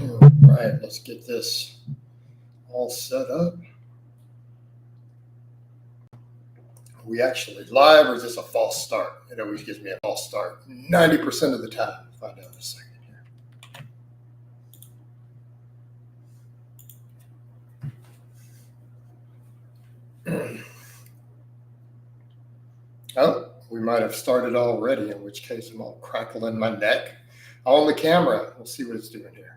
All right, let's get this all set up. Are we actually live, or is this a false start? It always gives me a false start 90% of the time. I'll find out in a second here. Oh, we might have started already, in which case I'm all crackling my neck on the camera. We'll see what it's doing here.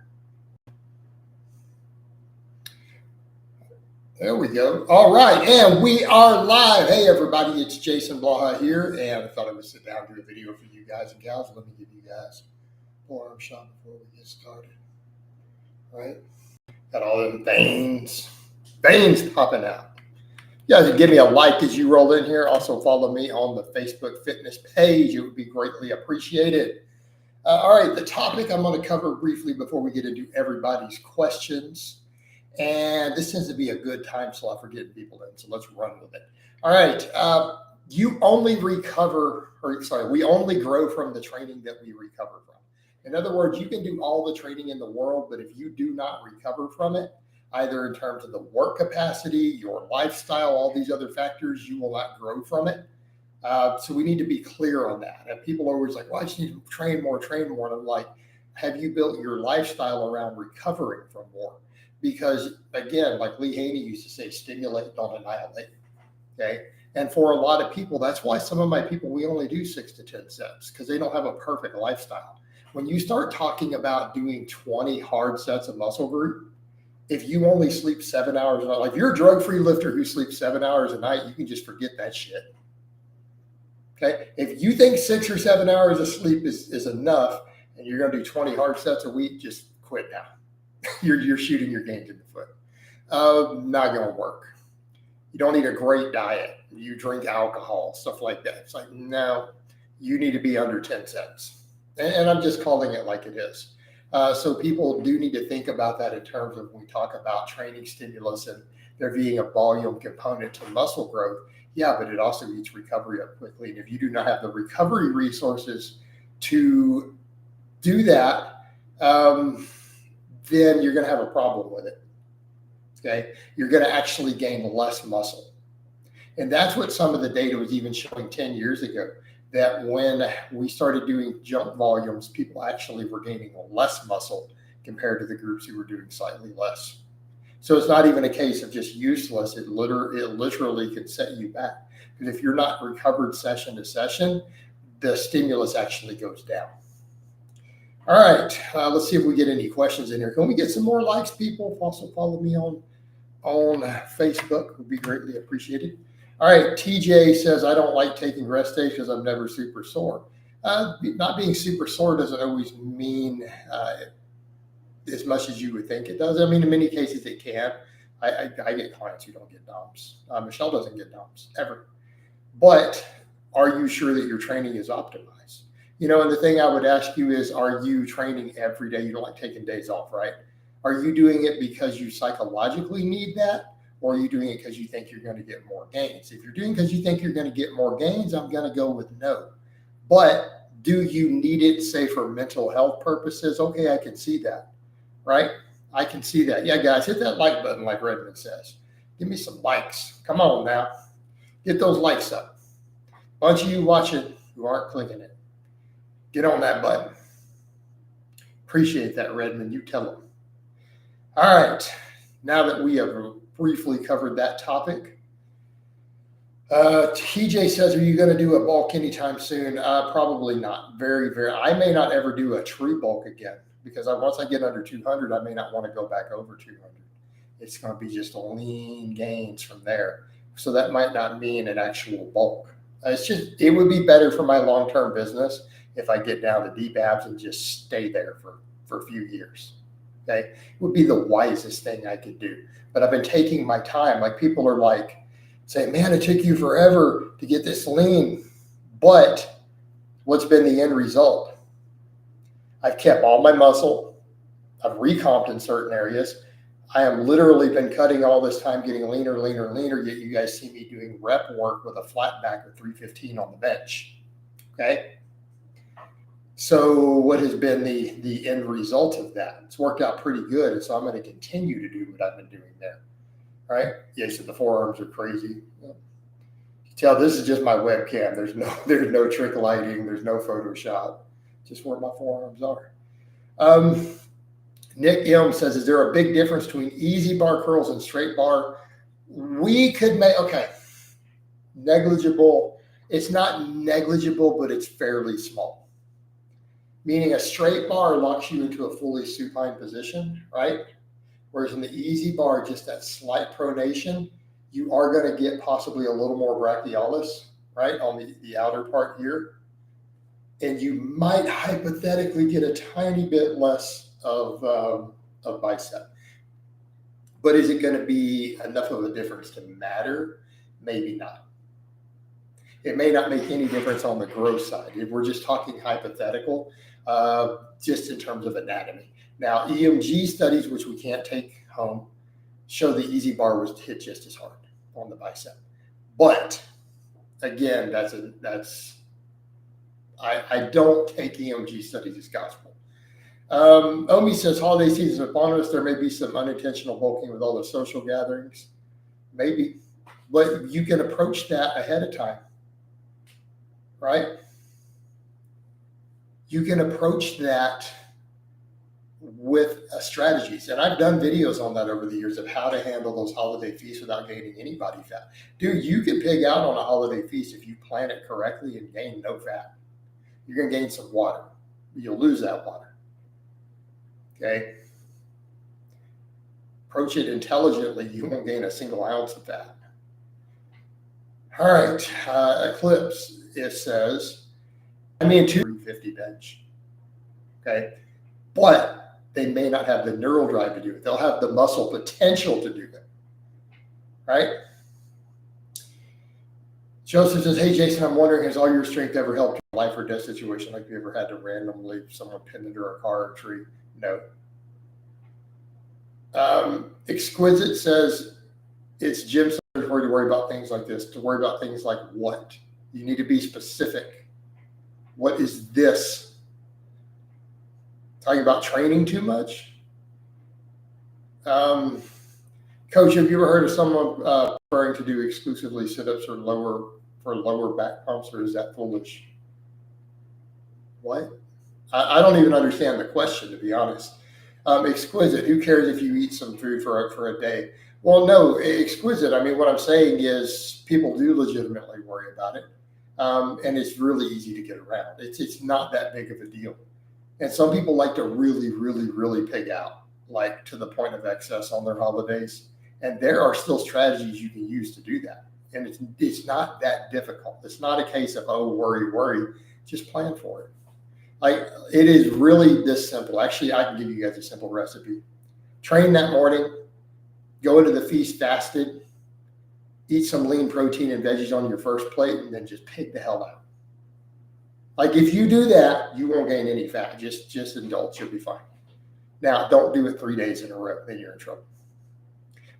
There we go. All right, and we are live. Hey, everybody, it's Jason Blaha here, and I thought I would sit down and do a video for you guys and gals. Let me give you guys a forearm shot before we get started. All right, got all them veins popping out. You guys can give me a like as you roll in here. Also follow me on the Facebook fitness page. It would be greatly appreciated. All right, the topic I'm going to cover briefly before we get into everybody's questions. And this tends to be a good time slot for getting people in, so let's run with it. All right, we only grow from the training that we recover from. In other words, you can do all the training in the world, but if you do not recover from it, either in terms of the work capacity, your lifestyle, all these other factors, you will not grow from it. So we need to be clear on that. And people are always like, well, I just need to train more. And I'm like, have you built your lifestyle around recovering from more? Because again, like Lee Haney used to say, stimulate, don't annihilate. Okay. And for a lot of people, that's why some of my people, we only do 6 to 10 sets because they don't have a perfect lifestyle. When you start talking about doing 20 hard sets of muscle group, if you only sleep 7 hours a night, like if you're a drug-free lifter who sleeps 7 hours a night, you can just forget that shit. Okay. If you think 6 or 7 hours of sleep is enough and you're going to do 20 hard sets a week, just quit now. You're shooting your gains in the foot. Not going to work. You don't need a great diet. You drink alcohol, stuff like that. It's like, no, you need to be under 10 sets. And I'm just calling it like it is. So people do need to think about that in terms of when we talk about training stimulus and there being a volume component to muscle growth. Yeah, but it also eats recovery up quickly. And if you do not have the recovery resources to do that, then you're going to have a problem with it. Okay. You're going to actually gain less muscle. And that's what some of the data was even showing 10 years ago, that when we started doing jump volumes, people actually were gaining less muscle compared to the groups who were doing slightly less. So it's not even a case of just useless. It literally can set you back. Because if you're not recovered session to session, the stimulus actually goes down. All right, let's see if we get any questions in here. Can we get some more likes, people? Also follow me on Facebook. Would be greatly appreciated. All right, TJ says, I don't like taking rest days because I'm never super sore. Not being super sore doesn't always mean as much as you would think it does. I mean, in many cases it can. I get clients who don't get DOMS. Michelle doesn't get DOMS ever. But are you sure that your training is optimized? You know, and the thing I would ask you is, are you training every day? You don't like taking days off, right? Are you doing it because you psychologically need that? Or are you doing it because you think you're going to get more gains? If you're doing it because you think you're going to get more gains, I'm going to go with no. But do you need it, say, for mental health purposes? Okay, I can see that, right? I can see that. Yeah, guys, hit that like button like Redmond says. Give me some likes. Come on now. Get those likes up. Bunch of you watching who aren't clicking it. Get on that button. Appreciate that, Redmond. You tell them. All right. Now that we have briefly covered that topic, TJ says, are you going to do a bulk anytime soon? Probably not. Very, very. I may not ever do a true bulk again because once I get under 200, I may not want to go back over 200. It's going to be just lean gains from there. So that might not mean an actual bulk. It would be better for my long-term business if I get down to deep abs and just stay there for a few years. Okay. It would be the wisest thing I could do. But I've been taking my time. Like people are like saying, man, it took you forever to get this lean. But what's been the end result? I've kept all my muscle. I've recomped in certain areas. I have literally been cutting all this time, getting leaner, yet you guys see me doing rep work with a flat back of 315 on the bench. Okay. So what has been the end result of that? It's worked out pretty good. And so I'm going to continue to do what I've been doing there. Right? Yeah, so the forearms are crazy. You tell this is just my webcam. There's no trick lighting. There's no Photoshop. Just where my forearms are. Nick M says, is there a big difference between easy bar curls and straight bar? We could make, okay, negligible. It's not negligible, but it's fairly small. Meaning a straight bar locks you into a fully supine position, right? Whereas in the easy bar, just that slight pronation, you are going to get possibly a little more brachialis, right, on the outer part here. And you might hypothetically get a tiny bit less of bicep. But is it going to be enough of a difference to matter? Maybe not. It may not make any difference on the growth side. If we're just talking hypothetical, just in terms of anatomy. Now, EMG studies, which we can't take home, show the easy bar was hit just as hard on the bicep. But again, I don't take EMG studies as gospel. Omi says, holiday season is upon us. There may be some unintentional bulking with all the social gatherings. Maybe. But you can approach that ahead of time, right? You can approach that with strategies. And I've done videos on that over the years of how to handle those holiday feasts without gaining any body fat. Dude, you can pig out on a holiday feast if you plan it correctly and gain no fat. You're going to gain some water. You'll lose that water. Okay. Approach it intelligently. You won't gain a single ounce of fat. All right. Eclipse, it says, 250 bench. Okay. But they may not have the neural drive to do it. They'll have the muscle potential to do it. Right. Joseph says, hey, Jason, I'm wondering, has all your strength ever helped your life or death situation? Like, have you ever had to randomly leave someone pinned under a car or a tree? No. Exquisite says, it's gym centers where to worry about things like this. To worry about things like what? You need to be specific. What is this? Talking about training too much? Coach, have you ever heard of someone preferring to do exclusively sit-ups or lower back pumps, or is that foolish? What? I don't even understand the question, to be honest. Exquisite, who cares if you eat some food for a day? Well, no, exquisite. I mean, what I'm saying is people do legitimately worry about it. And it's really easy to get around. It's not that big of a deal. And some people like to really, really, really pig out, like to the point of excess on their holidays. And there are still strategies you can use to do that. And it's not that difficult. It's not a case of, oh, worry. Just plan for it. Like, it is really this simple. Actually, I can give you guys a simple recipe. Train that morning, go into the feast fasted, eat some lean protein and veggies on your first plate, and then just pig the hell out. Like, if you do that, you won't gain any fat. Just indulge, you'll be fine. Now, don't do it 3 days in a row, then you're in trouble.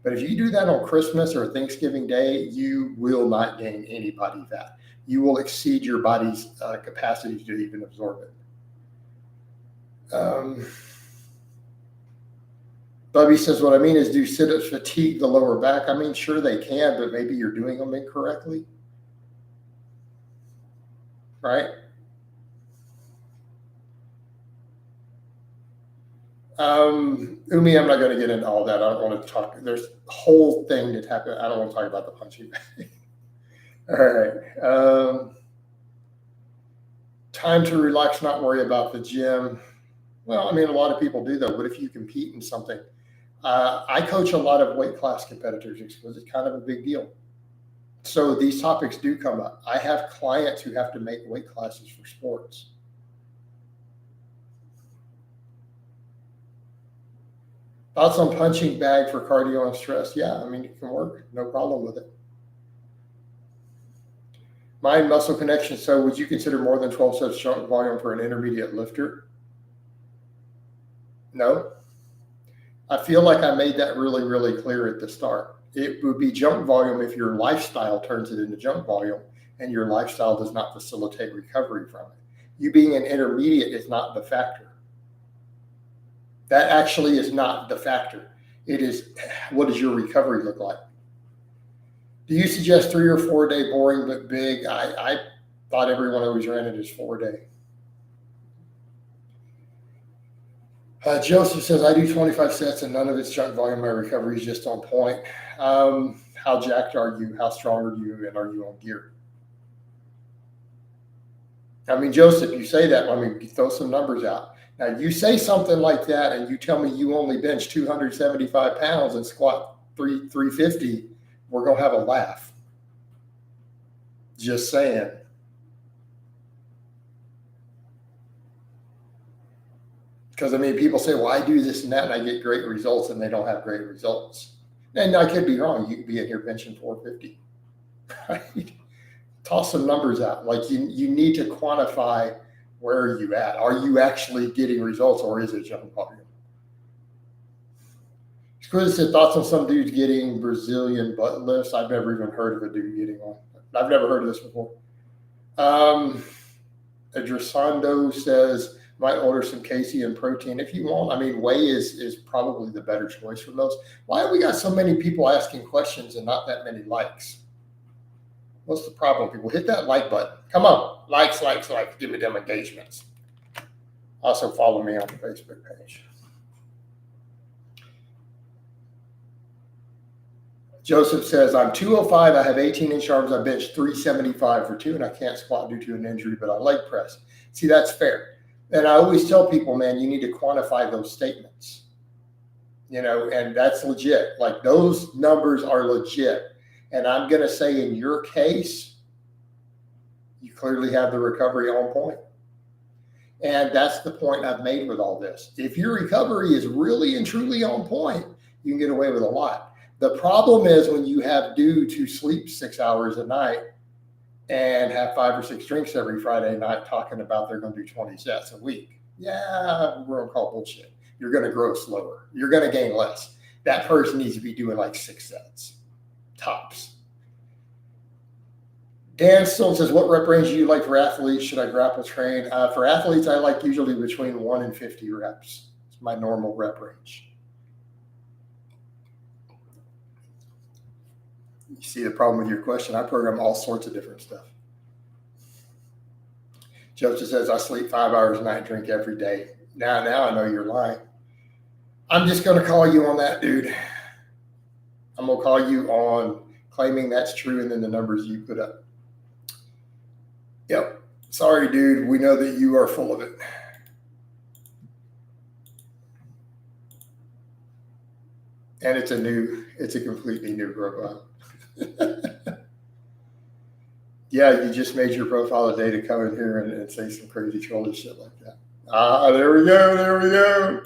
But if you do that on Christmas or Thanksgiving Day, you will not gain any body fat. You will exceed your body's capacity to even absorb it. Bubby says, what I mean is, do sit-ups fatigue the lower back? I mean, sure they can, but maybe you're doing them incorrectly. Right? Umi, I'm not going to get into all that. I don't want to talk. There's a whole thing that happened. I don't want to talk about the punching bag. All right. Time to relax, not worry about the gym. Well, I mean, a lot of people do, though. What if you compete in something? I coach a lot of weight class competitors because it's kind of a big deal. So these topics do come up. I have clients who have to make weight classes for sports. Thoughts on punching bag for cardio and stress? Yeah, I mean, it can work. No problem with it. Mind muscle connection. So would you consider more than 12 sets jump volume for an intermediate lifter? No. I feel like I made that really, really clear at the start. It would be jump volume if your lifestyle turns it into jump volume and your lifestyle does not facilitate recovery from it. You being an intermediate is not the factor. That actually is not the factor. It is, what does your recovery look like? Do you suggest 3 or 4 day boring but big? I thought everyone always ran it as 4 day. Joseph says, I do 25 sets and none of it's junk volume. My recovery is just on point. How jacked are you? How strong are you? And are you on gear? I mean, Joseph, you say that. I mean, you throw some numbers out. Now, you say something like that and you tell me you only bench 275 pounds and squat 350, we're going to have a laugh. Just saying. Because, I mean, people say, well, I do this and that and I get great results, and they don't have great results. And I could be wrong. You could be in here benching 450. Right? Toss some numbers out. Like you need to quantify, where are you at? Are you actually getting results, or is it junk volume? Chris said, thoughts on some dudes getting Brazilian butt lifts? I've never even heard of a dude getting one. I've never heard of this before. Adresando says, might order some casein protein if you want. I mean, whey is probably the better choice for those. Why have we got so many people asking questions and not that many likes? What's the problem, people? Hit that like button. Come on. Likes. Give me them engagements. Also follow me on the Facebook page. Joseph says, I'm 205. I have 18-inch arms. I bench 375 for 2, and I can't squat due to an injury, but I leg press. See, that's fair. And I always tell people, man, you need to quantify those statements, and that's legit. Like, those numbers are legit. And I'm going to say, in your case, you clearly have the recovery on point. And that's the point I've made with all this. If your recovery is really and truly on point, you can get away with a lot. The problem is when you have dudes who sleep 6 hours a night and have 5 or 6 drinks every Friday night talking about they're going to do 20 sets a week. Yeah, we're going to call bullshit. You're going to grow slower. You're going to gain less. That person needs to be doing like 6 sets. Tops. Dan Stone says, what rep range do you like for athletes? Should I grapple train? For athletes, I like usually between 1 and 50 reps. It's my normal rep range. You see the problem with your question? I program all sorts of different stuff. Joseph says, I sleep 5 hours a night, drink every day. Now I know you're lying. I'm just going to call you on that, dude. I'm going to call you on claiming that's true and then the numbers you put up. Yep. Sorry, dude. We know that you are full of it. And it's a completely new profile. Yeah, you just made your profile a day to come in here and say some crazy trolly shit like that. There we go.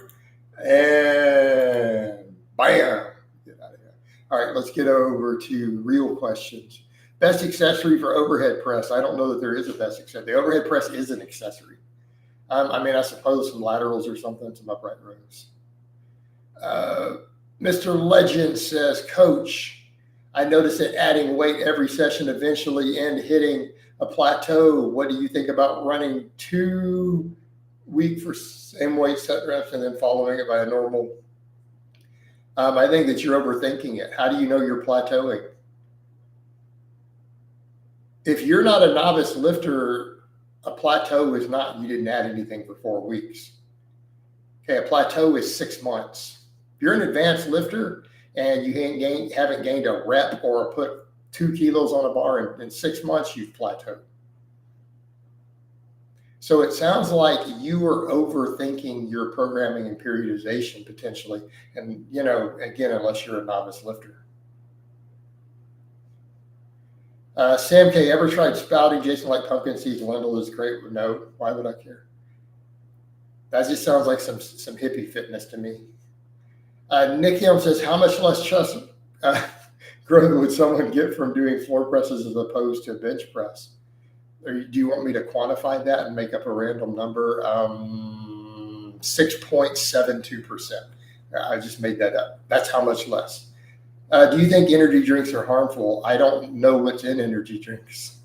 And bam. Get out of here. All right, let's get over to real questions. Best accessory for overhead press. I don't know that there is a best accessory. The overhead press is an accessory. I suppose some laterals or something, some upright rows. Mr. Legend says, Coach, I noticed that adding weight every session eventually end hitting a plateau. What do you think about running 2 week for same weight set reps and then following it by a normal? I think that you're overthinking it. How do you know you're plateauing? If you're not a novice lifter, a plateau is not, you didn't add anything for 4 weeks. Okay, a plateau is 6 months. If you're an advanced lifter and you haven't gained a rep or put 2 kilos on a bar in 6 months, you've plateaued. So it sounds like you are overthinking your programming and periodization potentially. And, again, unless you're a novice lifter. Sam K, ever tried spouting? Jason like pumpkin seeds. Lindell is great. No, why would I care? That just sounds like some hippie fitness to me. Nick Helm says, how much less chest growth would someone get from doing floor presses as opposed to a bench press? Or do you want me to quantify that and make up a random number? 6.72%. I just made that up. That's how much less. Do you think energy drinks are harmful? I don't know what's in energy drinks.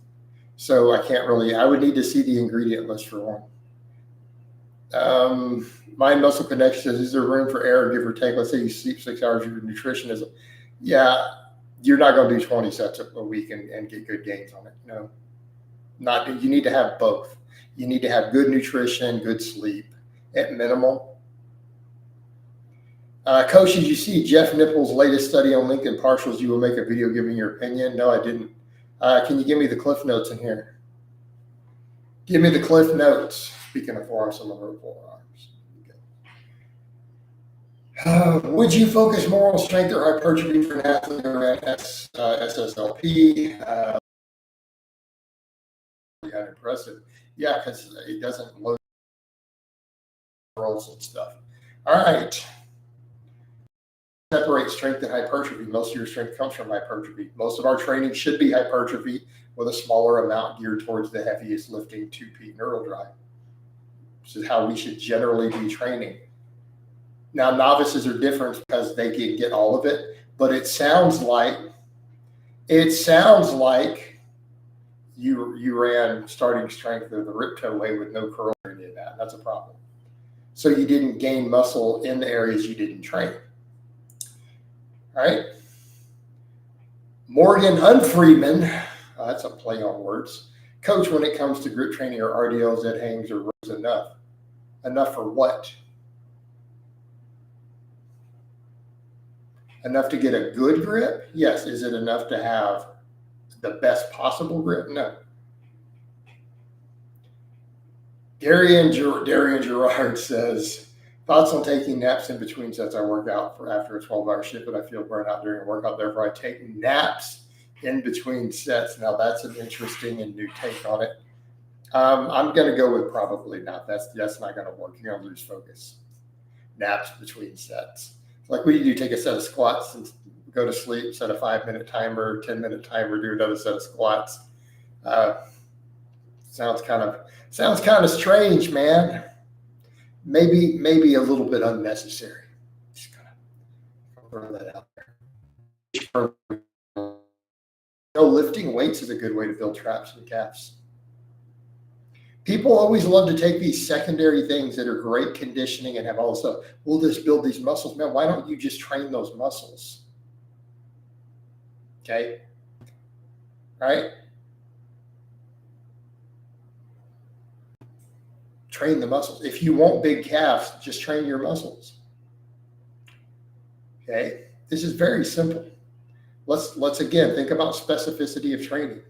So I can't really, I would need to see the ingredient list for one. Mind muscle connection says, is there room for error, give or take? Let's say you sleep 6 hours, your nutrition is, yeah, you're not going to do 20 sets a week and get good gains on it. No, not, you need to have both. You need to have good nutrition, good sleep at minimal. Coach, did you see Jeff Nipple's latest study on Lincoln partials? You will make a video giving your opinion. No, I didn't. Can you give me the cliff notes in here? Give me the cliff notes. Speaking of forearms, some of our forearms. Would you focus more on strength or hypertrophy for an athlete or an SSLP? Impressive. Yeah, because it doesn't load rolls and stuff. All right. Separate strength and hypertrophy. Most of your strength comes from hypertrophy. Most of our training should be hypertrophy with a smaller amount geared towards the heaviest lifting 2P neural drive. This is how we should generally be training. Now, novices are different because they can get all of it, but it sounds like you ran starting strength of the rip toe way with no curl or any of that. That's a problem. So you didn't gain muscle in the areas you didn't train. All right. Morgan Unfreeman, that's a play on words. Coach, when it comes to grip training or RDLs, that hangs or rows enough. Enough for what? Enough to get a good grip? Yes. Is it enough to have the best possible grip? No. Darian Gerard says, thoughts on taking naps in between sets. I work out for after a 12-hour shift, but I feel burnt out during a workout. Therefore, I take naps in between sets. Now, that's an interesting and new take on it. I'm going to go with probably not. That's not going to work. You're going to lose focus. Naps between sets. Like, what do? Take a set of squats and go to sleep, set a 5-minute timer, 10-minute timer, do another set of squats. Sounds kind of strange, man. Maybe a little bit unnecessary. Just gonna throw that out there. Lifting weights is a good way to build traps and calves. People always love to take these secondary things that are great conditioning and have all this stuff. We'll just build these muscles. Man, why don't you just train those muscles? Okay. Right? Train the muscles. If you want big calves, just train your muscles. Okay. This is very simple. Let's again think about specificity of training.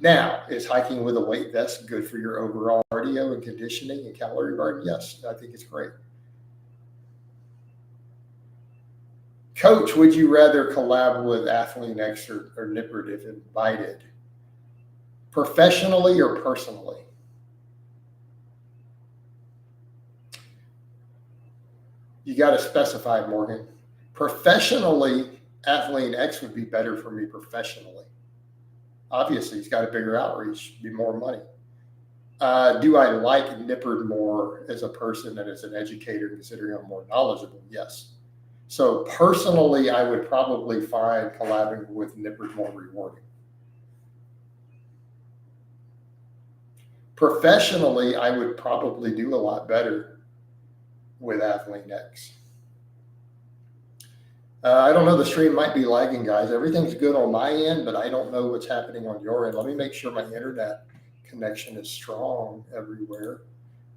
Now, is hiking with a weight vest good for your overall cardio and conditioning and calorie burn? Yes, I think it's great. Coach, would you rather collab with Athlean X or Nippert if invited? Professionally or personally? You got to specify, Morgan. Professionally, Athlean X would be better for me professionally. Obviously, he's got a bigger outreach, be more money. Do I like Nippert more as a person and as an educator, considering I'm more knowledgeable? Yes. So personally, I would probably find collabing with Nippert more rewarding. Professionally, I would probably do a lot better with Athlean X. I don't know. The stream might be lagging, guys. Everything's good on my end, but I don't know what's happening on your end. Let me make sure my internet connection is strong everywhere.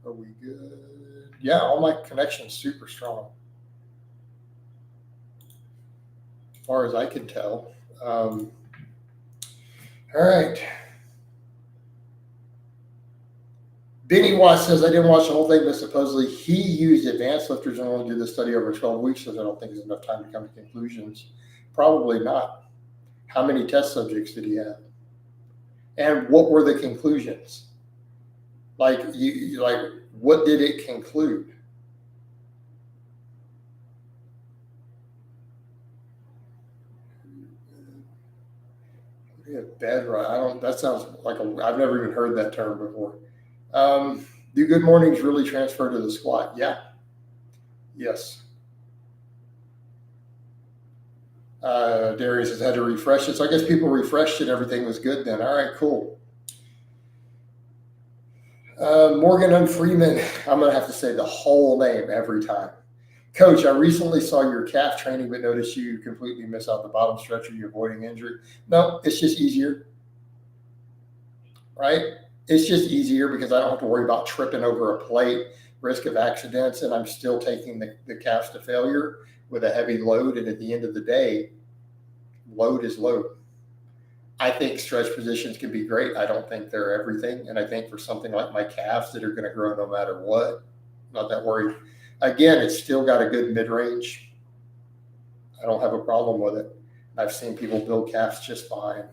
Are we good? Yeah, all my connection's super strong, as far as I can tell. All right. Benny Watts says, I didn't watch the whole thing, but supposedly he used advanced lifters and only did the study over 12 weeks, so I don't think there's enough time to come to conclusions. Probably not. How many test subjects did he have? And what were the conclusions? Like, what did it conclude? Bed right. That sounds like I've never even heard that term before. Do good mornings really transfer to the squat? Yeah. Yes. Darius has had to refresh it. So I guess people refreshed it. Everything was good then. All right, cool. Morgan and Freeman. I'm going to have to say the whole name every time. Coach, I recently saw your calf training, but noticed you completely miss out the bottom stretch. Are you avoiding injury? No, it's just easier, right? It's just easier because I don't have to worry about tripping over a plate, risk of accidents, and I'm still taking the calves to failure with a heavy load. And at the end of the day, load is load. I think stretch positions can be great. I don't think they're everything. And I think for something like my calves that are going to grow no matter what, not that worried. Again, it's still got a good mid-range. I don't have a problem with it. I've seen people build calves just fine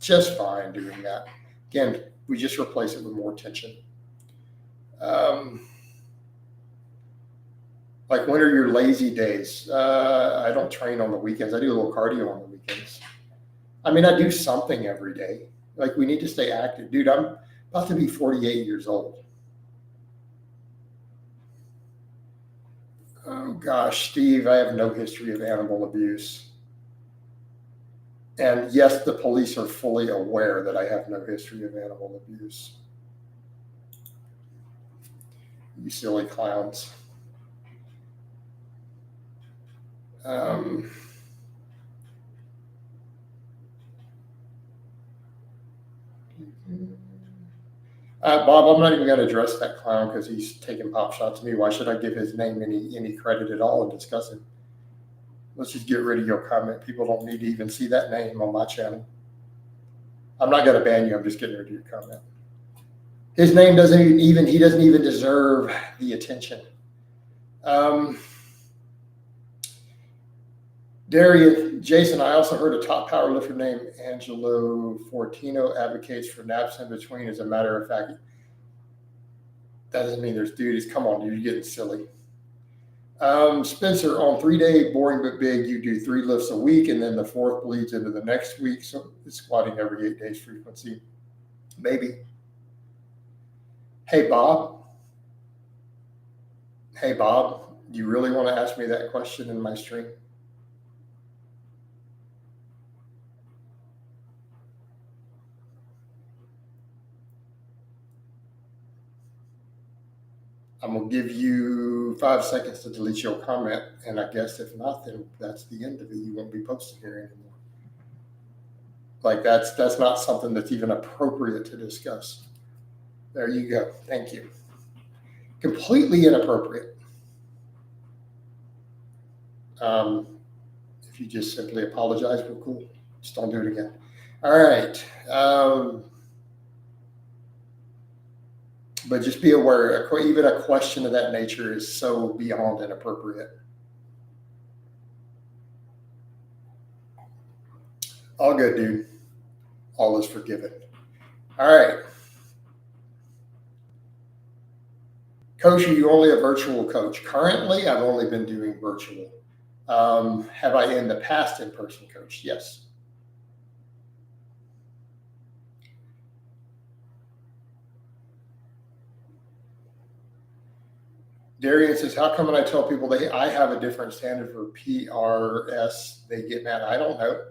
doing that. Again, we just replace it with more tension. Like, when are your lazy days? I don't train on the weekends. I do a little cardio on the weekends. I mean, I do something every day. Like, we need to stay active. Dude, I'm about to be 48 years old. Oh, gosh, Steve, I have no history of animal abuse. And yes, the police are fully aware that I have no history of animal abuse. You silly clowns. Bob, I'm not even going to address that clown because he's taking pop shots at me. Why should I give his name any credit at all and discuss it? Let's just get rid of your comment. People don't need to even see that name on my channel. I'm not going to ban you. I'm just getting rid of your comment. His name doesn't even deserve the attention. Darian, Jason, I also heard a top powerlifter named Angelo Fortino advocates for naps in between. As a matter of fact, that doesn't mean there's duties. Come on, dude, you're getting silly. Spencer, on 3-day boring but big, you do 3 lifts a week, and then the 4th bleeds into the next week. So it's squatting every 8 days frequency. Maybe. Hey, Bob, do you really want to ask me that question in my stream? I'm going to give you 5 seconds to delete your comment. And I guess if not, then that's the end of it. You won't be posting here anymore. Like, that's not something that's even appropriate to discuss. There you go. Thank you. Completely inappropriate. If you just simply apologize, we're cool. Just don't do it again. All right. But just be aware, even a question of that nature is so beyond inappropriate. All good, dude. All is forgiven. All right. Coach, are you only a virtual coach? Currently, I've only been doing virtual. Have I in the past in-person coached? Yes. Darian says, how come when I tell people I have a different standard for PRS, they get mad? I don't know.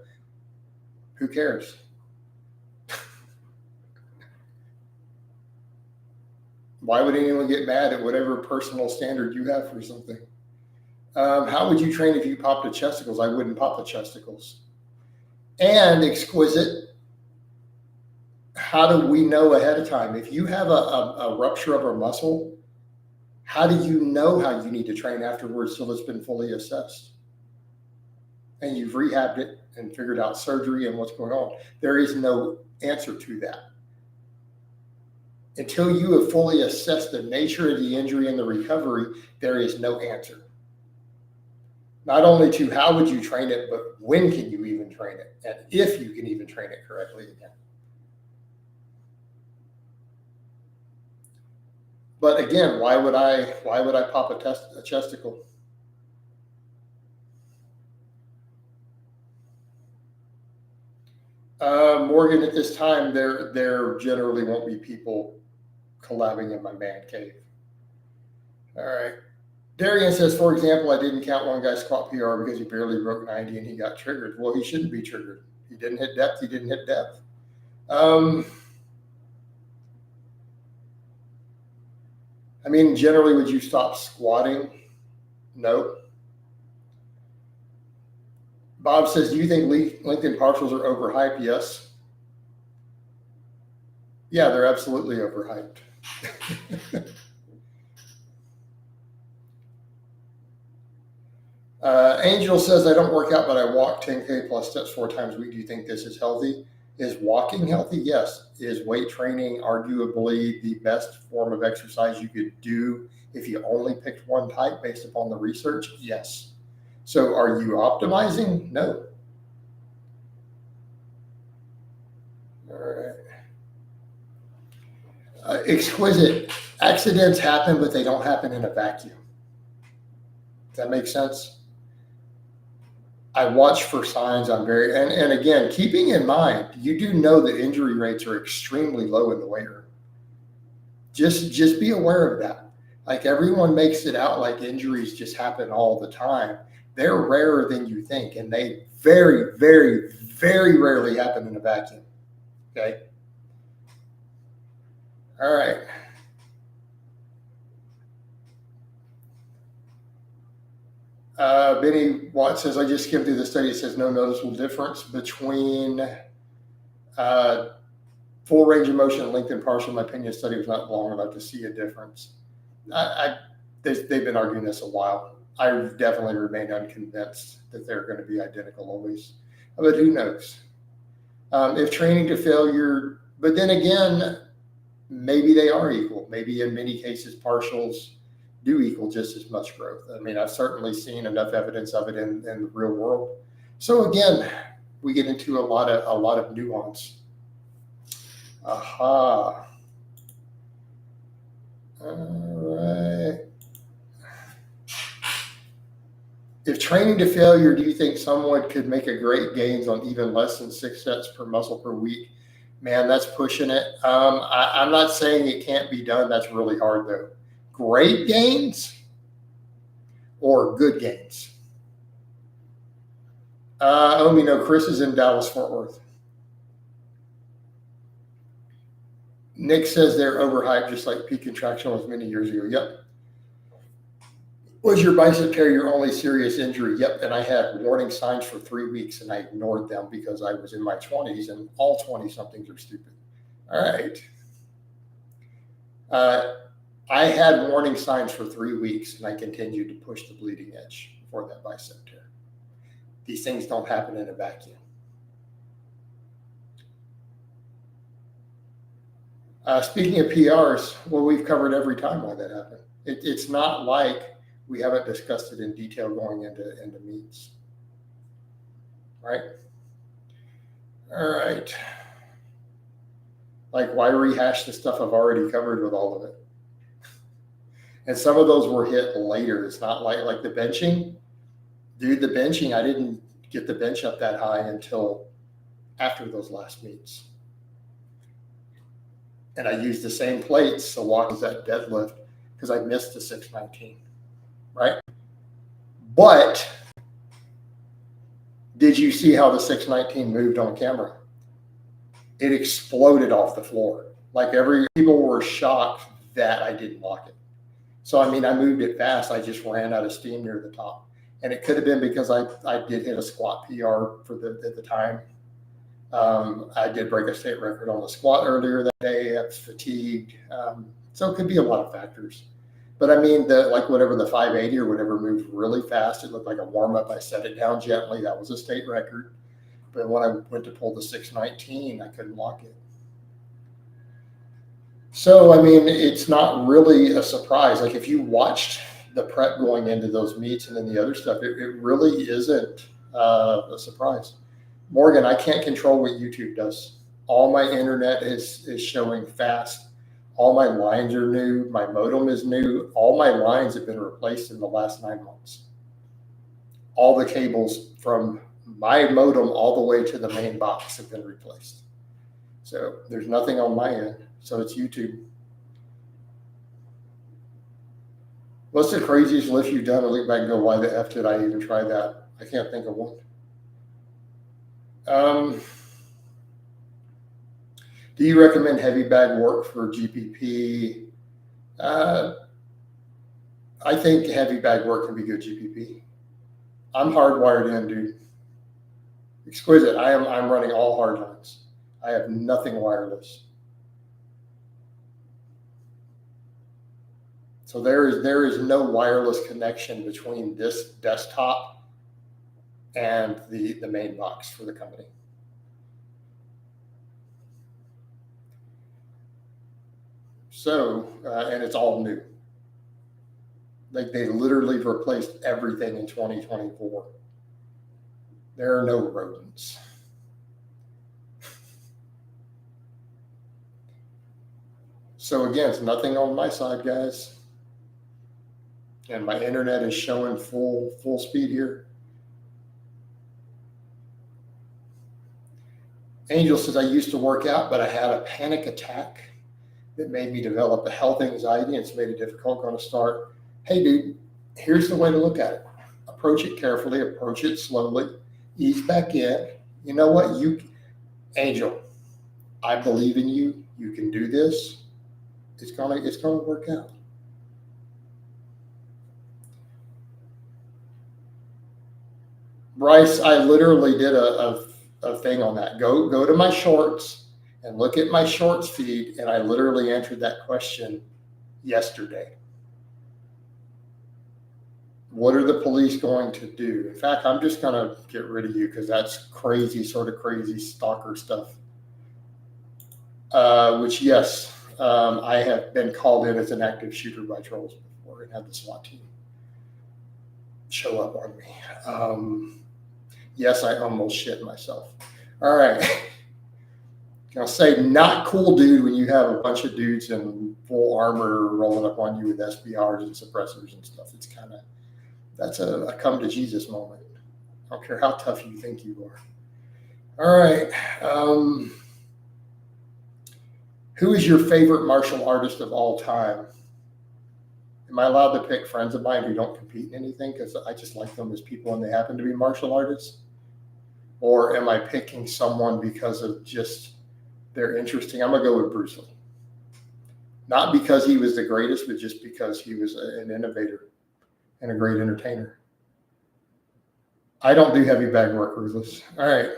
Who cares? Why would anyone get mad at whatever personal standard you have for something? How would you train if you popped the chesticles? I wouldn't pop the chesticles. And exquisite, how do we know ahead of time? If you have a rupture of a muscle, how do you know how you need to train afterwards till it's been fully assessed? And you've rehabbed it and figured out surgery and what's going on. There is no answer to that. Until you have fully assessed the nature of the injury and the recovery, there is no answer. Not only to how would you train it, but when can you even train it? And if you can even train it correctly again. But again, why would I pop a chesticle? Morgan, at this time, there generally won't be people collabing in my man cave. All right. Darian says, for example, I didn't count one guy's squat PR because he barely broke 90 and he got triggered. Well, he shouldn't be triggered. He didn't hit depth. I mean, generally, would you stop squatting? No. Bob says, do you think LinkedIn partials are overhyped? Yes. Yeah, they're absolutely overhyped. Angel says, I don't work out, but I walk 10K plus steps 4 times a week. Do you think this is healthy? Is walking healthy? Yes. Is weight training arguably the best form of exercise you could do if you only picked one type based upon the research? Yes. So are you optimizing? No. All right. Exquisite. Accidents happen, but they don't happen in a vacuum. Does that make sense? I watch for signs. I'm very, and again, keeping in mind, you do know that injury rates are extremely low in the weight room. Just be aware of that. Like everyone makes it out like injuries just happen all the time. They're rarer than you think, and they very, very, very rarely happen in a vacuum. Okay. All right. Benny Watt says, I just skimmed through the study. It says no noticeable difference between full range of motion and LinkedIn partial. In my opinion, the study was not long enough to see a difference. They've been arguing this a while. I definitely remain unconvinced that they're going to be identical always, but who knows? If training to failure, but then again, maybe they are equal. Maybe in many cases, partials do equal just as much growth. I mean, I've certainly seen enough evidence of it in the real world. So again, we get into a lot of nuance. Aha. All right. If training to failure, do you think someone could make a great gains on even less than 6 sets per muscle per week? Man, that's pushing it. I'm not saying it can't be done. That's really hard though. Great gains or good gains? No, Chris is in Dallas, Fort Worth. Nick says they're overhyped, just like peak contraction was many years ago. Yep. Was your bicep tear your only serious injury? Yep. And I had warning signs for 3 weeks and I ignored them because I was in my 20s and all 20 somethings are stupid. All right. I had warning signs for 3 weeks and I continued to push the bleeding edge for that bicep tear. These things don't happen in a vacuum. Speaking of PRs, well, we've covered every time why that happened. It's not like we haven't discussed it in detail going into meets. Right? All right. Like, why rehash the stuff I've already covered with all of it? And some of those were hit later. It's not like the benching. Dude, the benching, I didn't get the bench up that high until after those last meets. And I used the same plates to walk that deadlift because I missed the 619, right? But did you see how the 619 moved on camera? It exploded off the floor. Like people were shocked that I didn't lock it. So, I mean, I moved it fast. I just ran out of steam near the top. And it could have been because I did hit a squat PR at the time. I did break a state record on the squat earlier that day. I was fatigued. So it could be a lot of factors. But I mean, whatever the 580 or whatever moved really fast. It looked like a warm up. I set it down gently. That was a state record. But when I went to pull the 619, I couldn't lock it. So, I mean, it's not really a surprise. Like if you watched the prep going into those meets and then the other stuff, it really isn't a surprise. Morgan, I can't control what YouTube does. All my internet is showing fast. All my lines are new. My modem is new. All my lines have been replaced in the last 9 months. All the cables from my modem all the way to the main box have been replaced. So there's nothing on my end. So it's YouTube. What's the craziest lift you've done? I look back and go, why the F did I even try that? I can't think of one. Do you recommend heavy bag work for GPP? I think heavy bag work can be good GPP. I'm hardwired in, dude. Exquisite. I'm running all hard lines. I have nothing wireless. So there is no wireless connection between this desktop and the main box for the company. So, and it's all new. Like they literally replaced everything in 2024. There are no rodents. So again, it's nothing on my side, guys. And my internet is showing full speed here. Angel says, I used to work out, but I had a panic attack that made me develop a health anxiety. And it's made it difficult going to start. Hey, dude, here's the way to look at it. Approach it carefully, approach it slowly, ease back in. You know what? Angel, I believe in you. You can do this. It's gonna work out. Bryce, I literally did a thing on that. Go to my shorts and look at my shorts feed, and I literally answered that question yesterday. What are the police going to do? In fact, I'm just going to get rid of you because that's crazy, sort of crazy stalker stuff. Which, yes, I have been called in as an active shooter by trolls before and had the SWAT team show up on me. Yes, I almost shit myself. All right. I'll say not cool, dude, when you have a bunch of dudes in full armor rolling up on you with SBRs and suppressors and stuff. It's kind of, that's a come to Jesus moment. I don't care how tough you think you are. All right. Who is your favorite martial artist of all time? Am I allowed to pick friends of mine who don't compete in anything because I just like them as people and they happen to be martial artists? Or am I picking someone because of just they're interesting? I'm going to go with Bruce Lee. Not because he was the greatest, but just because he was an innovator and a great entertainer. I don't do heavy bag work, Ruthless. All right.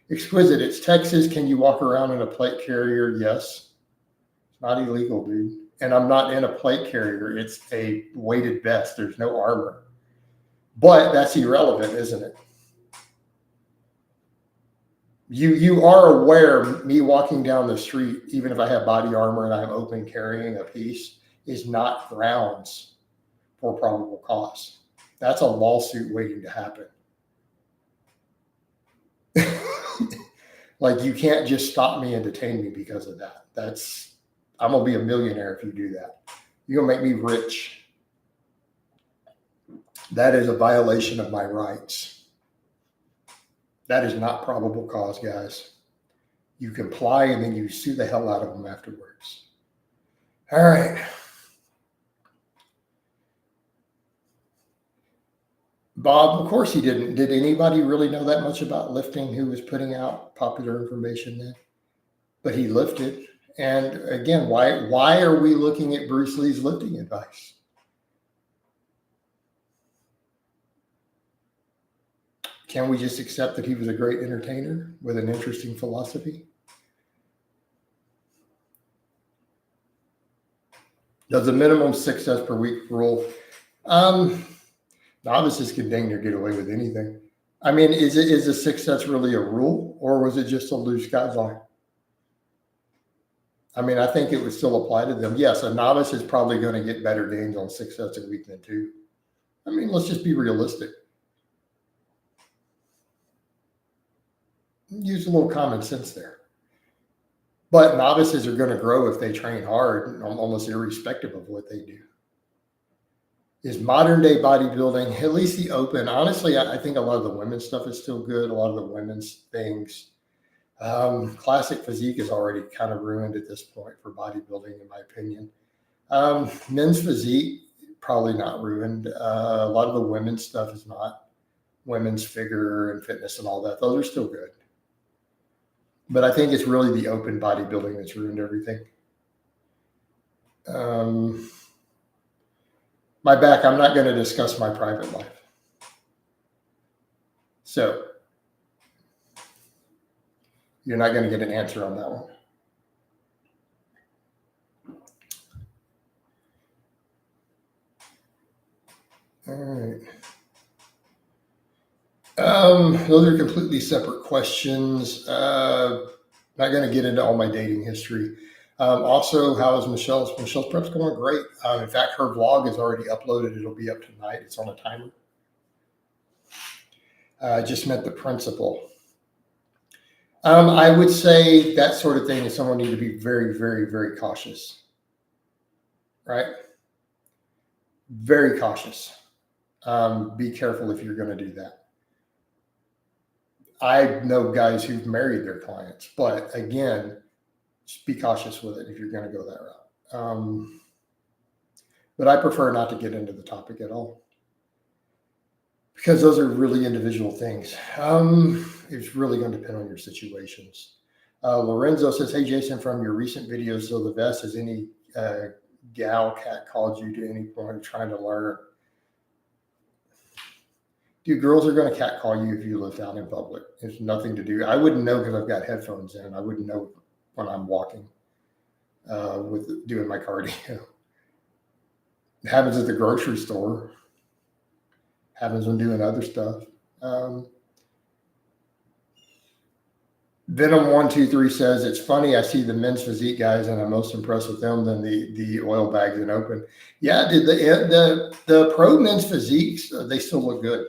Exquisite. It's Texas. Can you walk around in a plate carrier? Yes. It's not illegal, dude. And I'm not in a plate carrier. It's a weighted vest. There's no armor. But that's irrelevant, isn't it? You are aware me walking down the street, even if I have body armor and I'm open carrying a piece, is not grounds for probable cause. That's a lawsuit waiting to happen. Like you can't just stop me and detain me because of that. I'm gonna be a millionaire if you do that. You're gonna make me rich. That is a violation of my rights. That is not probable cause, guys. You comply and then you sue the hell out of them afterwards. All right. Bob, of course he didn't. Did anybody really know that much about lifting who was putting out popular information then? But he lifted. And again, why are we looking at Bruce Lee's lifting advice? Can we just accept that he was a great entertainer with an interesting philosophy? Does a minimum 6 sets per week rule? Novices can dang near get away with anything. I mean, is the 6 sets really a rule, or was it just a loose guideline? I mean, I think it would still apply to them. Yes, a novice is probably going to get better gains on 6 sets a week than 2. I mean, let's just be realistic. Use a little common sense there. But novices are going to grow if they train hard, almost irrespective of what they do. Is modern day bodybuilding, at least the open, honestly, I think a lot of the women's stuff is still good. A lot of the women's things. Classic physique is already kind of ruined at this point for bodybuilding, in my opinion. Men's physique, probably not ruined. A lot of the women's stuff is not. Women's figure and fitness and all that. Those are still good. But I think it's really the open bodybuilding that's ruined everything. My back, I'm not going to discuss my private life. So you're not going to get an answer on that one. All right. Those are completely separate questions. Not going to get into all my dating history. Also, how is Michelle's? Michelle's prep's going great. In fact, her vlog is already uploaded. It'll be up tonight. It's on a timer. I just met the principal. I would say that sort of thing is someone need to be very, very, very cautious. Right? Very cautious. Be careful if you're going to do that. I know guys who've married their clients, but again, just be cautious with it if you're going to go that route. But I prefer not to get into the topic at all because those are really individual things. It's really going to depend on your situations. Lorenzo says, hey, Jason, from your recent videos, so the vest, has any gal cat called you to any point trying to learn? Dude, girls are going to catcall you if you live out in public. It's nothing to do. I wouldn't know because I've got headphones in. I wouldn't know when I'm walking with doing my cardio. It happens at the grocery store. Happens when doing other stuff. Venom123 says, it's funny. I see the men's physique guys and I'm most impressed with them than the oil bags in open. Yeah, dude, the pro men's physiques, they still look good.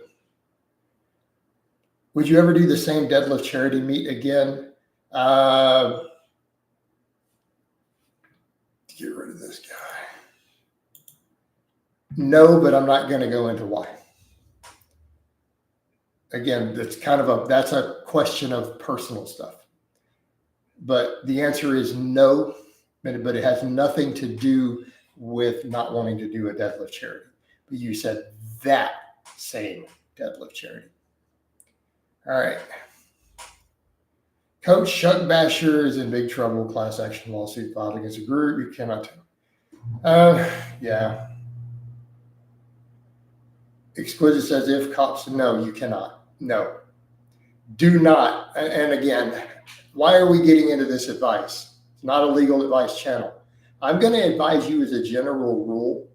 Would you ever do the same deadlift charity meet again? Get rid of this guy. No, but I'm not going to go into why. Again, that's a question of personal stuff. But the answer is no, but it has nothing to do with not wanting to do a deadlift charity. But you said that same deadlift charity. All right. Coach Chuck Basher is in big trouble. Class action lawsuit filed against a group. You cannot tell. Yeah. Exquisite says, if cops, no, you cannot. No. Do not. And again, why are we getting into this advice? It's not a legal advice channel. I'm going to advise you as a general rule,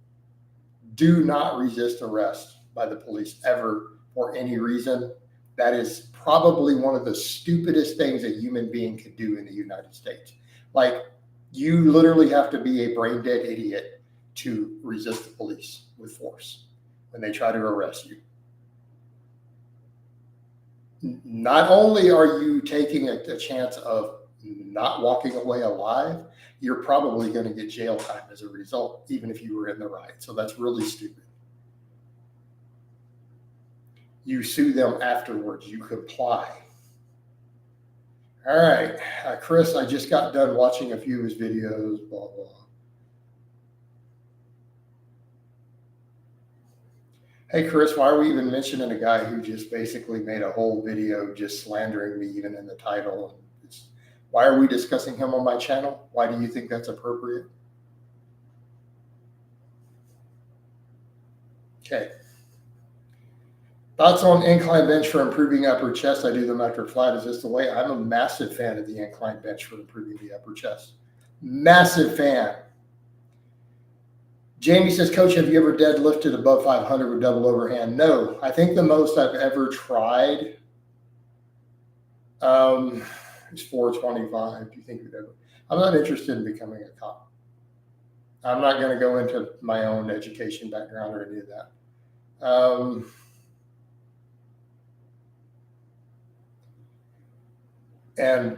do not resist arrest by the police ever for any reason. That is probably one of the stupidest things a human being could do in the United States. Like, you literally have to be a brain dead idiot to resist the police with force when they try to arrest you. Not only are you taking a chance of not walking away alive, you're probably going to get jail time as a result, even if you were in the right. So that's really stupid. You sue them afterwards. You comply. All right. Chris, I just got done watching a few of his videos, blah, blah. Hey, Chris, why are we even mentioning a guy who just basically made a whole video just slandering me even in the title? Why are we discussing him on my channel? Why do you think that's appropriate? Okay. Thoughts on incline bench for improving upper chest? I do them after flat. Is this the way? I'm a massive fan of the incline bench for improving the upper chest. Massive fan. Jamie says, Coach, have you ever deadlifted above 500 with double overhand? No. I think the most I've ever tried is 425. Do you think you'd ever? I'm not interested in becoming a cop. I'm not going to go into my own education background or any of that. And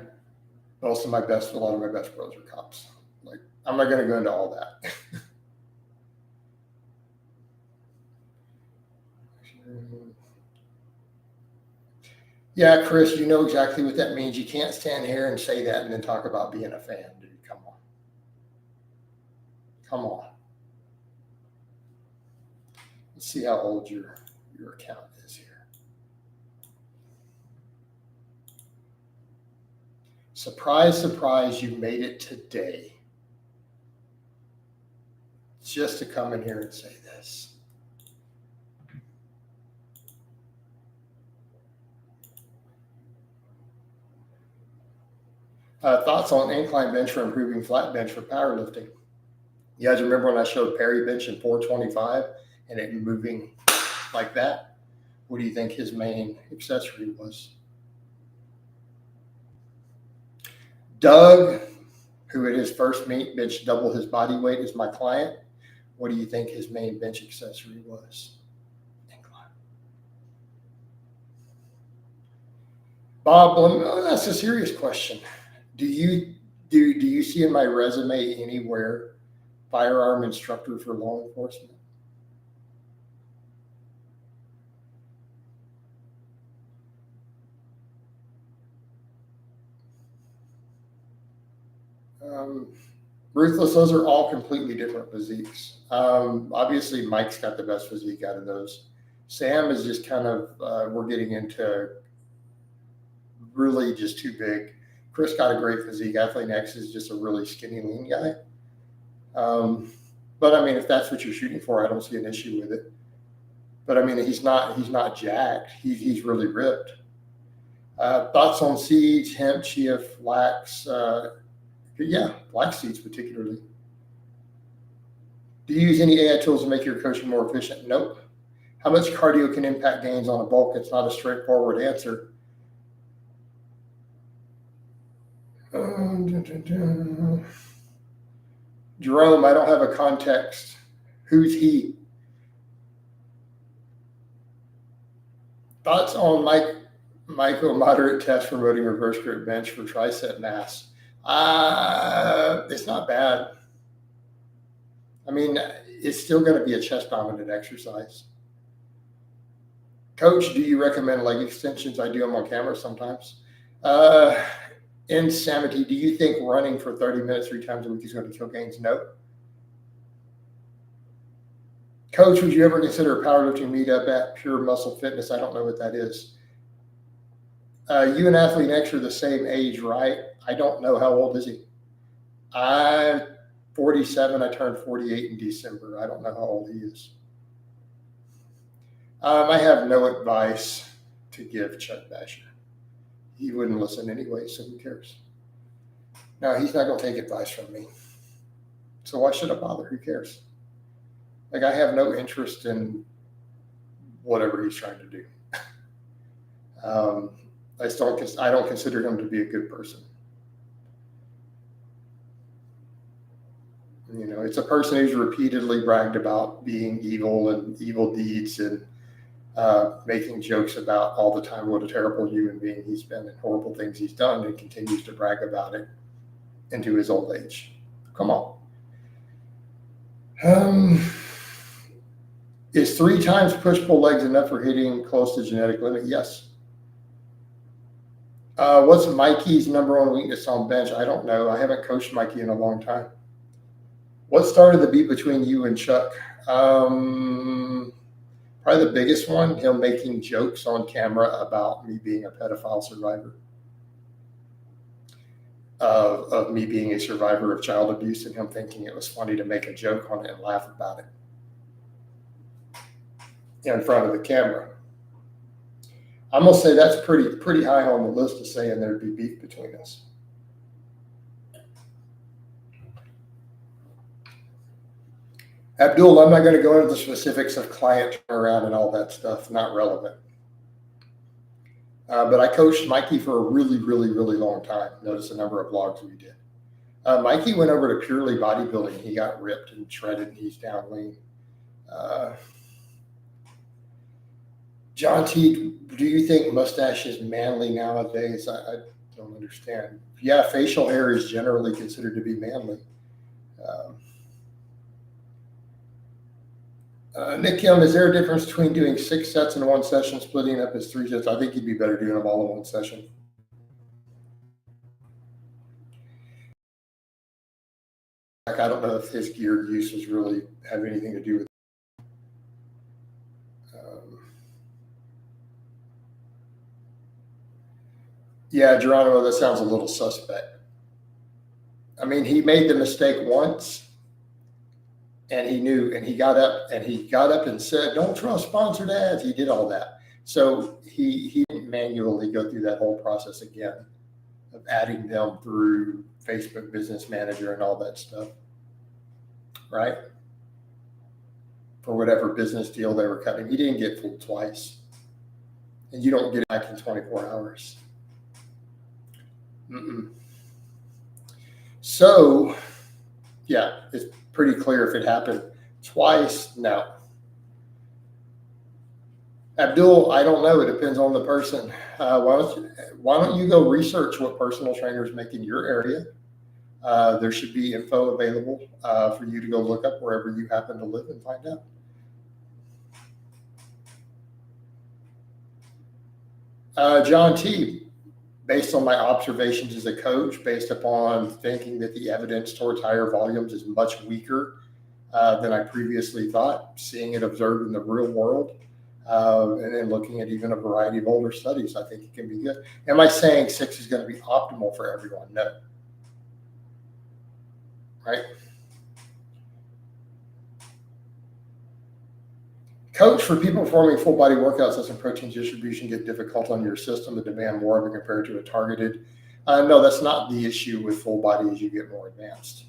a lot of my best bros are cops. Like, I'm not going to go into all that. Yeah, Chris, you know exactly what that means. You can't stand here and say that and then talk about being a fan, dude. Come on. Come on. Let's see how old your account is here. Surprise, surprise, you made it today. just to come in here and say this. Thoughts on incline bench for improving flat bench for powerlifting? You guys remember when I showed Perry bench in 425 and it moving like that? What do you think his main accessory was? Doug, who at his first meet benched double his body weight as my client, what do you think his main bench accessory was? Incline. Bob, that's a serious question. Do you see in my resume anywhere firearm instructor for law enforcement? Ruthless, those are all completely different physiques. Obviously, Mike's got the best physique out of those. Sam is just kind of, we're getting into really just too big. Chris got a great physique. Athlete X is just a really skinny, lean guy. But I mean, if that's what you're shooting for, I don't see an issue with it. But I mean, he's not jacked. He's really ripped. Thoughts on seeds, hemp, chia, flax? Yeah, flax seeds particularly. Do you use any AI tools to make your coaching more efficient? Nope. How much cardio can impact gains on a bulk? It's not a straightforward answer. Jerome, I don't have a context. Who's he? Thoughts on Michael moderate test promoting reverse grip bench for tricep mass? It's not bad. I mean, it's still going to be a chest dominant exercise. Coach, do you recommend leg extensions? I do them on camera sometimes. Insanity, do you think running for 30 minutes 3 times a week is going to kill gains? No. Coach, would you ever consider a powerlifting meetup at Pure Muscle Fitness? I don't know what that is. You and Athlete X are the same age, right? I don't know. How old is he? I'm 47. I turned 48 in December. I don't know how old he is. I have no advice to give Chuck Basher. He wouldn't listen anyway, so who cares? No, he's not going to take advice from me. So why should I bother? Who cares? Like, I have no interest in whatever he's trying to do. I don't consider him to be a good person. You know, it's a person who's repeatedly bragged about being evil and evil deeds and making jokes about all the time what a terrible human being he's been and horrible things he's done, and continues to brag about it into his old age. Come on. Is 3 times push-pull legs enough for hitting close to genetic limit? Yes. What's Mikey's number 1 weakness on bench? I don't know. I haven't coached Mikey in a long time. What started the beef between you and Chuck? Probably the biggest one, him making jokes on camera about me being a pedophile survivor, of me being a survivor of child abuse, and him thinking it was funny to make a joke on it and laugh about it in front of the camera. I'm gonna say that's pretty high on the list of saying there'd be beef between us. Abdul, I'm not going to go into the specifics of client turnaround and all that stuff. Not relevant. But I coached Mikey for a really, really, really long time. Notice the number of vlogs we did. Mikey went over to purely bodybuilding. He got ripped and shredded, and he's down lean. John T, do you think mustache is manly nowadays? I don't understand. Yeah, facial hair is generally considered to be manly. Nick Kim, is there a difference between doing 6 sets in 1 session, splitting up as 3 sets? I think you'd be better doing them all in 1 session. I don't know if his gear uses really have anything to do with it. Yeah, Geronimo, that sounds a little suspect. I mean, he made the mistake once, And he knew, and he got up and said, "Don't trust sponsored ads." He did all that. So he didn't manually go through that whole process again of adding them through Facebook Business Manager and all that stuff, right? For whatever business deal they were cutting. He didn't get fooled twice. And you don't get it back in 24 hours. So, yeah, it's pretty clear if it happened twice, no. Abdul, I don't know. It depends on the person. Why don't you go research what personal trainers make in your area? There should be info available for you to go look up wherever you happen to live and find out. John T., based on my observations as a coach, based upon thinking that the evidence towards higher volumes is much weaker than I previously thought, seeing it observed in the real world, and then looking at even a variety of older studies, I think it can be good. Am I saying 6 is going to be optimal for everyone? No. Right? Coach, for people performing full body workouts, doesn't protein distribution get difficult on your system to demand more of it compared to a targeted? No, that's not the issue with full body as you get more advanced.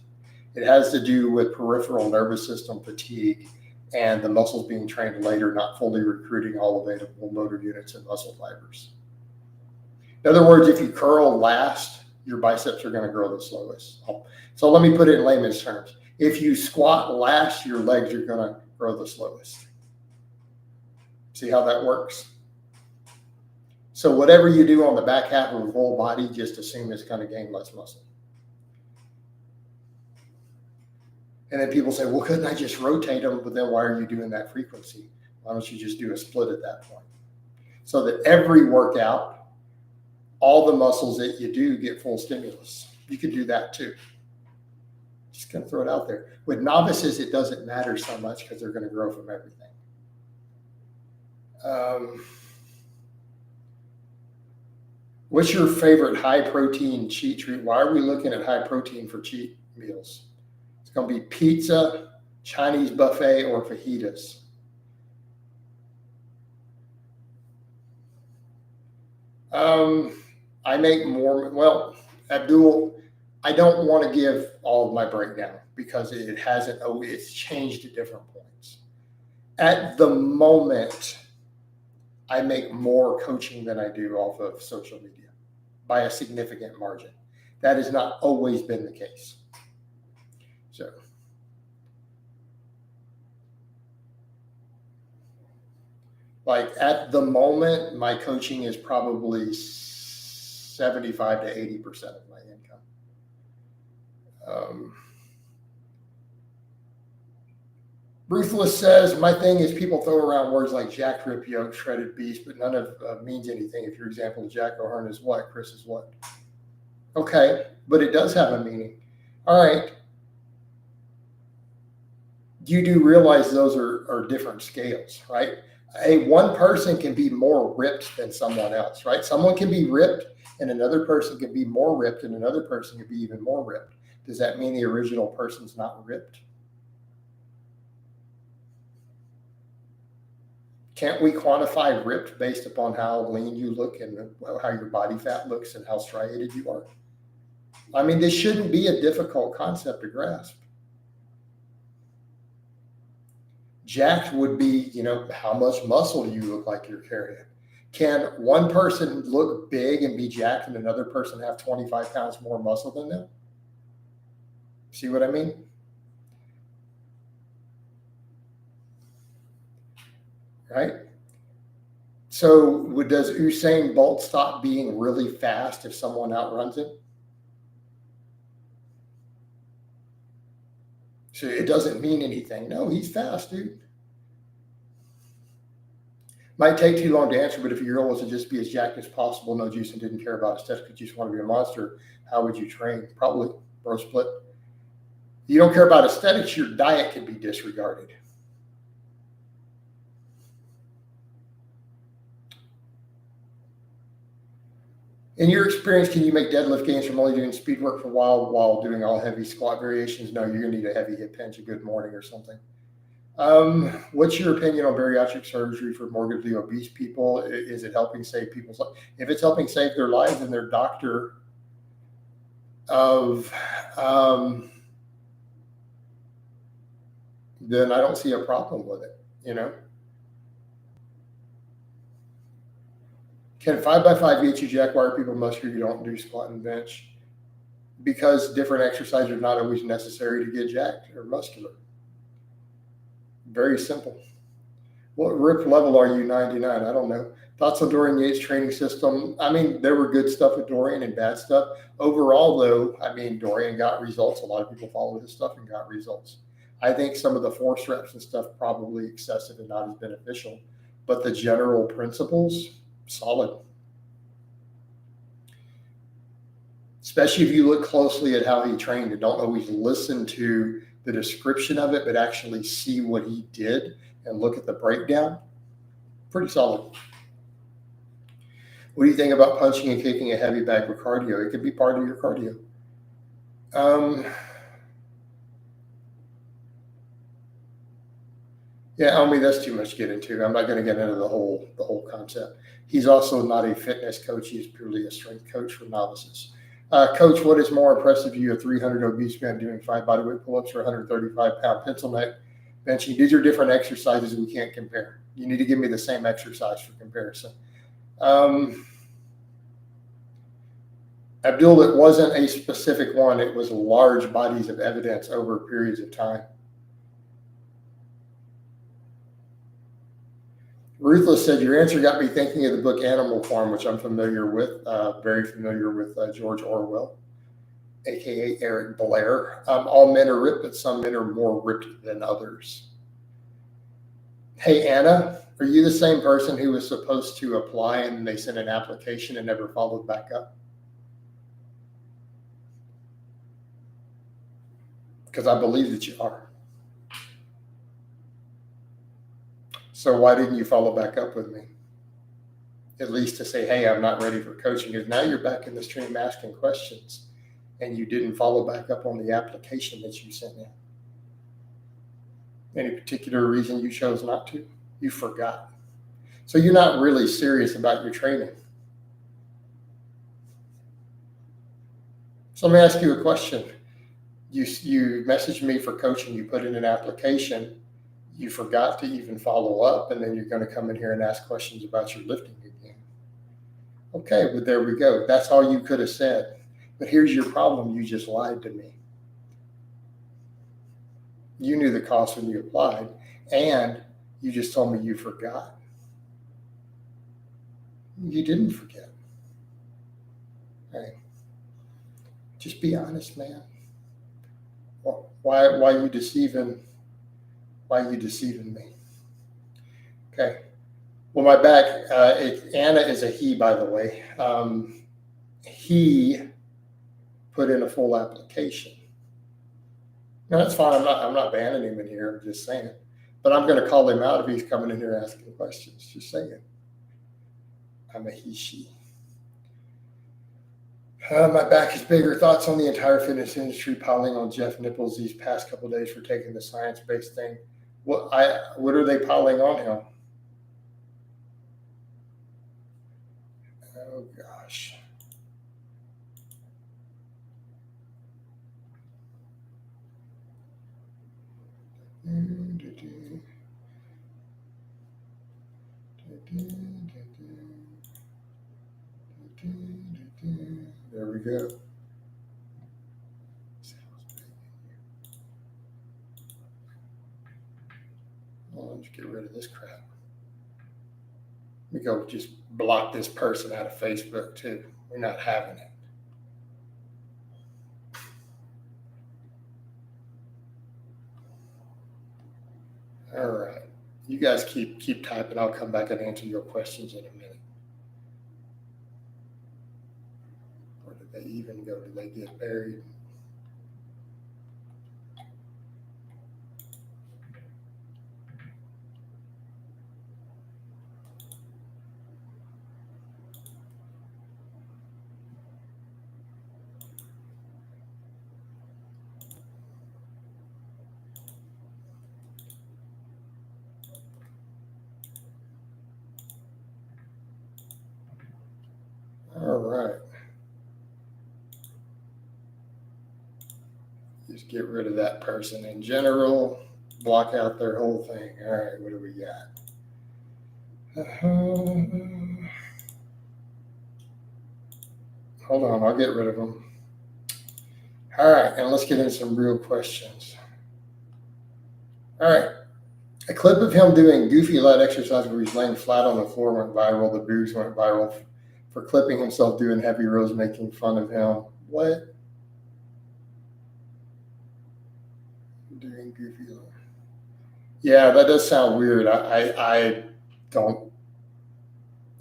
It has to do with peripheral nervous system fatigue and the muscles being trained later, not fully recruiting all available motor units and muscle fibers. In other words, if you curl last, your biceps are going to grow the slowest. So let me put it in layman's terms. If you squat last, your legs are going to grow the slowest. See how that works? So whatever you do on the back half of a full body, just assume it's going to gain less muscle. And then people say, well, couldn't I just rotate them? But then why are you doing that frequency? Why don't you just do a split at that point? So that every workout, all the muscles that you do get full stimulus. You could do that too. Just going to throw it out there. With novices, it doesn't matter so much because they're going to grow from everything. What's your favorite high protein cheat treat? Why are we looking at high protein for cheat meals? It's going to be pizza, Chinese buffet, or fajitas. I make more. Well, Abdul, I don't want to give all of my breakdown because it hasn't. It's changed at different points. At the moment, I make more coaching than I do off of social media by a significant margin. That has not always been the case. So, like at the moment, my coaching is probably 75 to 80% of my income. Ruthless says, my thing is people throw around words like jack, rip, yoke, shredded beast, but none of means anything. If your example of Jack O'Hearn is what, Chris is what? Okay, but it does have a meaning. All right. You do realize those are different scales, right? One person can be more ripped than someone else, right? Someone can be ripped and another person can be more ripped and another person can be even more ripped. Does that mean the original person's not ripped? Can't we quantify ripped based upon how lean you look and how your body fat looks and how striated you are? I mean, this shouldn't be a difficult concept to grasp. Jacked would be, how much muscle do you look like you're carrying? Can one person look big and be jacked and another person have 25 pounds more muscle than them? See what I mean? Right? So does Usain Bolt stop being really fast if someone outruns him? So it doesn't mean anything. No, he's fast, dude. Might take too long to answer, but if your goal was to just be as jacked as possible, no juice, and didn't care about aesthetics, but you just want to be a monster, how would you train? Probably bro split. You don't care about aesthetics, your diet can be disregarded. In your experience, can you make deadlift gains from only doing speed work for a while doing all heavy squat variations? No, you're going to need a heavy hip hinge, a good morning or something. What's your opinion on bariatric surgery for morbidly obese people? Is it helping save people's lives? If it's helping save their lives and their doctor of, then I don't see a problem with it, you know? Can 5x5 get you jack? Why are people muscular? You don't do squat and bench? Because different exercises are not always necessary to get jacked or muscular. Very simple. What rip level are you? 99. I don't know. Thoughts on Dorian Yates' training system? I mean, there were good stuff with Dorian and bad stuff. Overall, though, I mean, Dorian got results. A lot of people followed his stuff and got results. I think some of the force reps and stuff probably excessive and not as beneficial, but the general principles, solid. Especially if you look closely at how he trained and don't always listen to the description of it, but actually see what he did and look at the breakdown. Pretty solid. What do you think about punching and kicking a heavy bag for cardio? It could be part of your cardio. Yeah, Omi, that's too much to get into. I'm not going to get into the whole concept. He's also not a fitness coach. He's purely a strength coach for novices. Coach, what is more impressive to you? A 300 obese man doing 5 bodyweight pull-ups or 135-pound pencil neck benching? These are different exercises we can't compare. You need to give me the same exercise for comparison. Abdul, it wasn't a specific one. It was large bodies of evidence over periods of time. Ruthless said, your answer got me thinking of the book Animal Farm, which I'm familiar with, very familiar with George Orwell, a.k.a. Eric Blair. All men are ripped, but some men are more ripped than others. Hey, Anna, are you the same person who was supposed to apply and they sent an application and never followed back up? Because I believe that you are. So why didn't you follow back up with me? At least to say, hey, I'm not ready for coaching. Because now you're back in the stream asking questions and you didn't follow back up on the application that you sent in. Any particular reason you chose not to? You forgot. So you're not really serious about your training. So let me ask you a question. You messaged me for coaching, you put in an application, you forgot to even follow up, and then you're going to come in here and ask questions about your lifting again. Okay, but there we go. That's all you could have said. But here's your problem. You just lied to me. You knew the cost when you applied, and you just told me you forgot. You didn't forget. Hey, just be honest, man. Why are you deceiving? Why are you deceiving me? Okay. Well, my back, Anna is a he, by the way. He put in a full application. No, that's fine. I'm not banning him in here. I'm just saying. But I'm going to call him out if he's coming in here asking questions. Just saying. I'm a he, she. My back is bigger. Thoughts on the entire fitness industry piling on Jeff Nipples these past couple of days for taking the science-based thing? What are they piling on him? Oh gosh. There we go. Well, let's get rid of this crap. Let me go just block this person out of Facebook too. We're not having it. All right. You guys keep typing. I'll come back and answer your questions in a minute. Where did they even go? Did they get buried? All right. Just get rid of that person in general. Block out their whole thing. All right, what do we got? Hold on, I'll get rid of them. All right, and let's get into some real questions. All right. A clip of him doing goofy light exercise where he's laying flat on the floor went viral. The boobs went viral for clipping himself doing heavy rows, making fun of him. What? Doing goofy light. Yeah, that does sound weird. I don't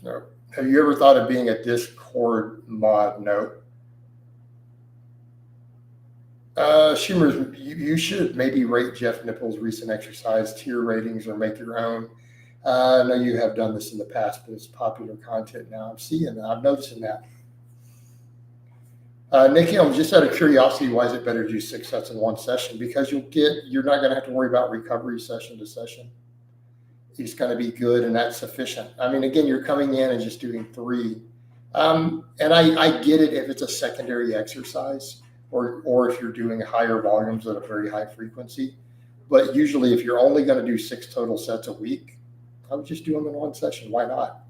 know. Have you ever thought of being a Discord mod? No. Schumer's, you should maybe rate Jeff Nipples' recent exercise tier ratings or make your own. I know you have done this in the past, but it's popular content now. I'm seeing that. I'm noticing that. Nick Hill, just out of curiosity, why is it better to do 6 sets in one session? Because you're not going to have to worry about recovery session to session. It's going to be good, and that's sufficient. I mean, again, you're coming in and just doing 3. And I get it if it's a secondary exercise or if you're doing higher volumes at a very high frequency. But usually, if you're only going to do 6 total sets a week, I would just do them in one session. Why not?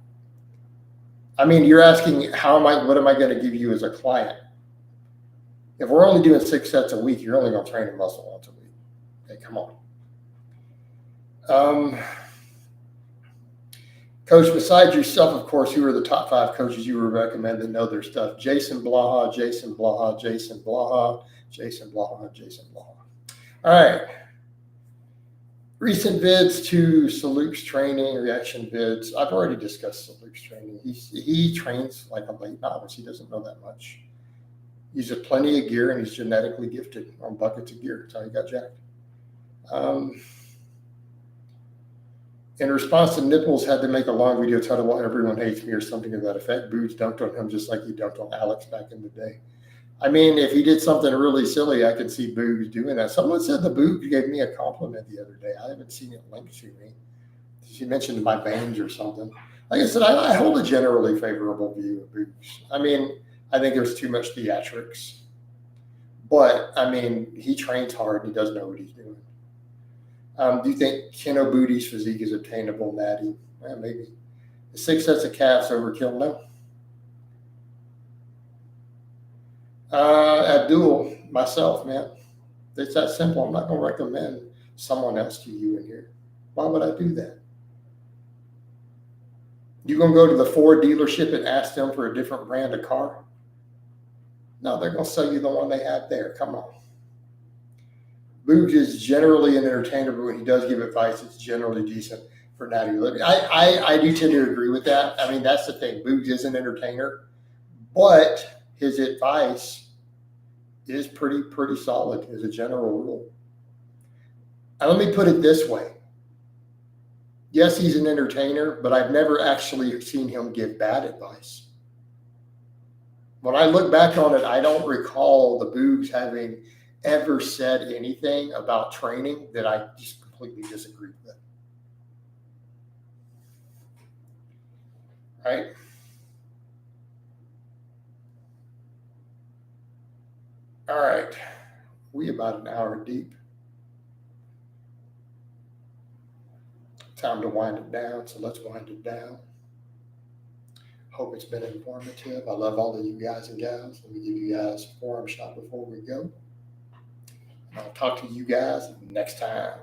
I mean, you're asking, what am I going to give you as a client? If we're only doing 6 sets a week, you're only going to train a muscle once a week. Okay, come on. Coach, besides yourself, of course, who are the top 5 coaches you would recommend that know their stuff? Jason Blaha, Jason Blaha, Jason Blaha, Jason Blaha, Jason Blaha. All right. Recent vids to Saluk's training, reaction vids. I've already discussed Saluk's training. He trains like a late novice. He doesn't know that much. He's got plenty of gear, and he's genetically gifted on buckets of gear. That's how he got jacked. In response to Nipples, had to make a long video titled "Why Everyone Hates Me" or something to that effect. Boogs dunked on him just like he dunked on Alex back in the day. I mean, if he did something really silly, I could see Boogs doing that. Someone said the Boogs gave me a compliment the other day. I haven't seen it linked to me. She mentioned my veins or something. Like I said, I hold a generally favorable view of Boogs. I mean, I think there's too much theatrics. But, I mean, he trains hard and he does know what he's doing. Do you think Keno Booty's physique is obtainable, Natty? Well, maybe. The 6 sets of calves overkill? No. Abdul, myself, man. It's that simple. I'm not going to recommend someone else to you in here. Why would I do that? You going to go to the Ford dealership and ask them for a different brand of car? No, they're going to sell you the one they have there. Come on. Boogs is generally an entertainer, but when he does give advice, it's generally decent for natty living. I do tend to agree with that. I mean, that's the thing. Boogs is an entertainer, but his advice is pretty solid as a general rule. And let me put it this way. Yes, he's an entertainer, but I've never actually seen him give bad advice. When I look back on it, I don't recall the Boogs having ever said anything about training that I just completely disagreed with. Right? All right. We about an hour deep. Time to wind it down, so let's wind it down. Hope it's been informative. I love all of you guys and gals. Let me give you guys a forum shot before we go. I'll talk to you guys next time.